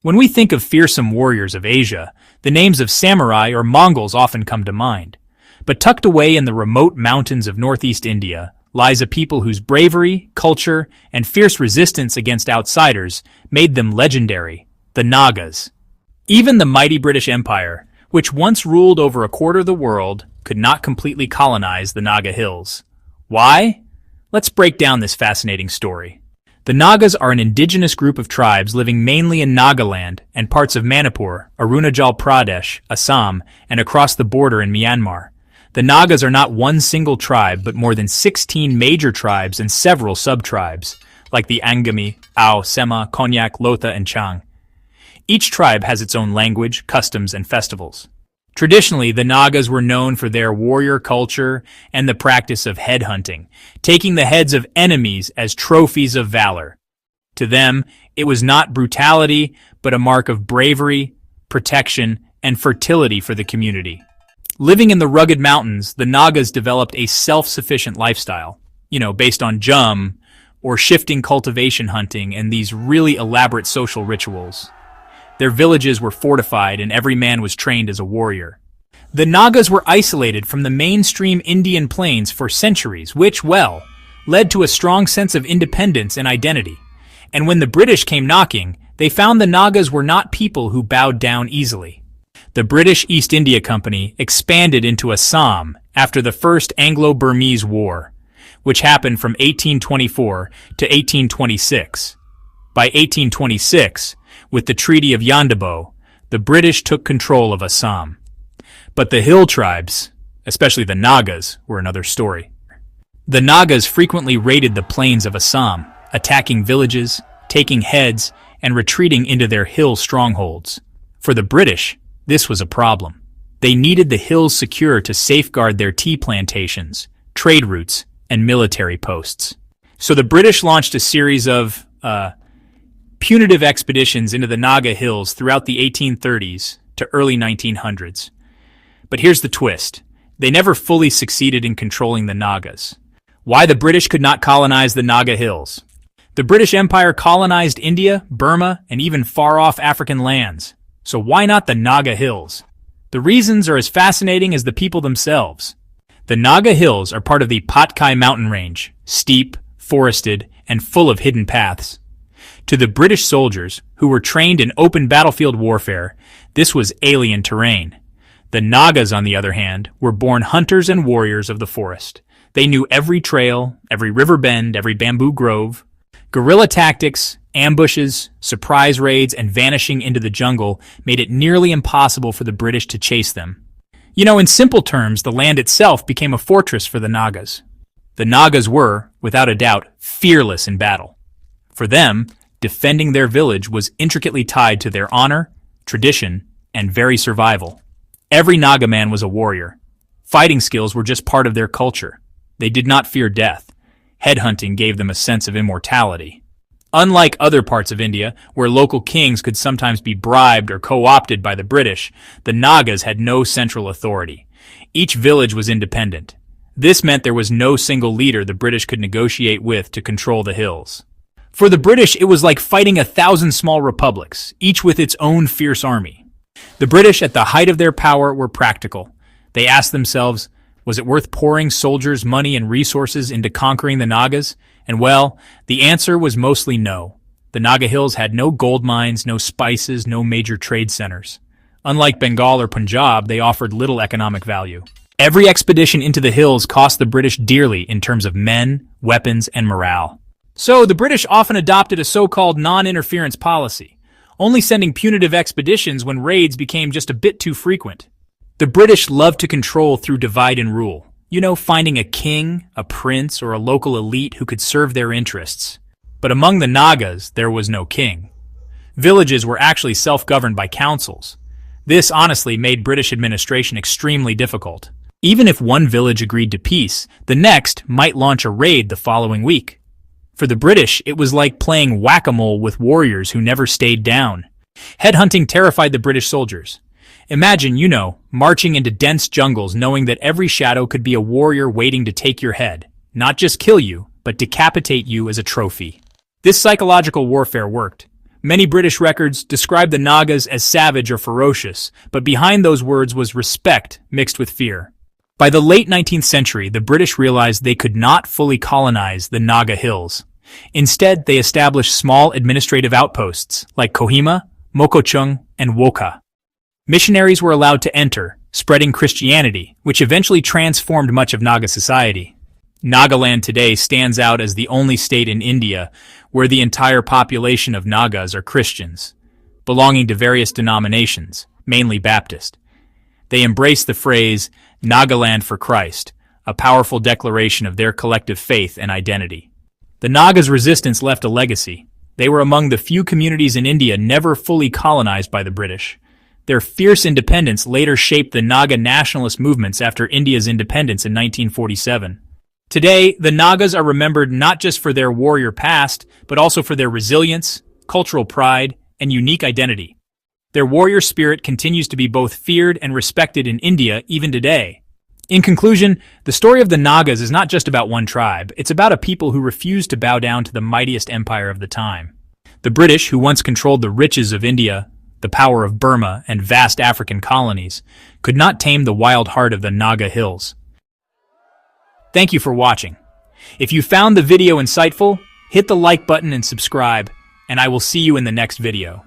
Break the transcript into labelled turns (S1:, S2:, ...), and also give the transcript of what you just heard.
S1: When we think of fearsome warriors of Asia, the names of samurai or Mongols often come to mind. But tucked away in the remote mountains of northeast India lies a people whose bravery, culture, and fierce resistance against outsiders made them legendary, the Nagas. Even the mighty British Empire, which once ruled over a quarter of the world, could not completely colonize the Naga Hills. Why? Let's break down this fascinating story. The Nagas are an indigenous group of tribes living mainly in Nagaland and parts of Manipur, Arunachal Pradesh, Assam, and across the border in Myanmar. The Nagas are not one single tribe, but more than 16 major tribes and several sub-tribes, like the Angami, Ao, Sema, Konyak, Lotha, and Chang. Each tribe has its own language, customs, and festivals. Traditionally, the Nagas were known for their warrior culture and the practice of headhunting, taking the heads of enemies as trophies of valor. To them, it was not brutality, but a mark of bravery, protection, and fertility for the community. Living in the rugged mountains, the Nagas developed a self-sufficient lifestyle, based on jum, or shifting cultivation hunting and these really elaborate social rituals. Their villages were fortified and every man was trained as a warrior. The Nagas were isolated from the mainstream Indian plains for centuries, which, led to a strong sense of independence and identity. And when the British came knocking, they found the Nagas were not people who bowed down easily. The British East India Company expanded into Assam after the First Anglo-Burmese War, which happened from 1824 to 1826. By 1826, with the Treaty of Yandabo, the British took control of Assam. But the hill tribes, especially the Nagas, were another story. The Nagas frequently raided the plains of Assam, attacking villages, taking heads, and retreating into their hill strongholds. For the British, this was a problem. They needed the hills secure to safeguard their tea plantations, trade routes, and military posts. So the British launched a series of, punitive expeditions into the Naga Hills throughout the 1830s to early 1900s. But here's the twist. They never fully succeeded in controlling the Nagas. Why the British could not colonize the Naga Hills? The British Empire colonized India, Burma, and even far-off African lands. So why not the Naga Hills? The reasons are as fascinating as the people themselves. The Naga Hills are part of the Patkai mountain range, steep, forested, and full of hidden paths. To the British soldiers, who were trained in open battlefield warfare, this was alien terrain. The Nagas, on the other hand, were born hunters and warriors of the forest. They knew every trail, every river bend, every bamboo grove. Guerrilla tactics, ambushes, surprise raids, and vanishing into the jungle made it nearly impossible for the British to chase them. In simple terms, the land itself became a fortress for the Nagas. The Nagas were, without a doubt, fearless in battle. For them, defending their village was intricately tied to their honor, tradition, and very survival. Every Naga man was a warrior. Fighting skills were just part of their culture. They did not fear death. Headhunting gave them a sense of immortality. Unlike other parts of India, where local kings could sometimes be bribed or co-opted by the British, the Nagas had no central authority. Each village was independent. This meant there was no single leader the British could negotiate with to control the hills. For the British, it was like fighting 1,000 small republics, each with its own fierce army. The British, at the height of their power, were practical. They asked themselves, was it worth pouring soldiers' money and resources into conquering the Nagas? And the answer was mostly no. The Naga Hills had no gold mines, no spices, no major trade centers. Unlike Bengal or Punjab, they offered little economic value. Every expedition into the hills cost the British dearly in terms of men, weapons, and morale. So the British often adopted a so-called non-interference policy, only sending punitive expeditions when raids became just a bit too frequent. The British loved to control through divide and rule. Finding a king, a prince, or a local elite who could serve their interests. But among the Nagas, there was no king. Villages were actually self-governed by councils. This honestly made British administration extremely difficult. Even if one village agreed to peace, the next might launch a raid the following week. For the British, it was like playing whack-a-mole with warriors who never stayed down. Headhunting terrified the British soldiers. Imagine, marching into dense jungles knowing that every shadow could be a warrior waiting to take your head. Not just kill you, but decapitate you as a trophy. This psychological warfare worked. Many British records describe the Nagas as savage or ferocious, but behind those words was respect mixed with fear. By the late 19th century, the British realized they could not fully colonize the Naga Hills. Instead, they established small administrative outposts like Kohima, Mokochung, and Woka. Missionaries were allowed to enter, spreading Christianity, which eventually transformed much of Naga society. Nagaland today stands out as the only state in India where the entire population of Nagas are Christians, belonging to various denominations, mainly Baptist. They embrace the phrase, Nagaland for Christ, a powerful declaration of their collective faith and identity. The Nagas' resistance left a legacy. They were among the few communities in India never fully colonized by the British. Their fierce independence later shaped the Naga nationalist movements after India's independence in 1947. Today, the Nagas are remembered not just for their warrior past, but also for their resilience, cultural pride, and unique identity. Their warrior spirit continues to be both feared and respected in India even today. In conclusion, the story of the Nagas is not just about one tribe, it's about a people who refused to bow down to the mightiest empire of the time. The British, who once controlled the riches of India, the power of Burma, and vast African colonies, could not tame the wild heart of the Naga Hills. Thank you for watching. If you found the video insightful, hit the like button and subscribe, and I will see you in the next video.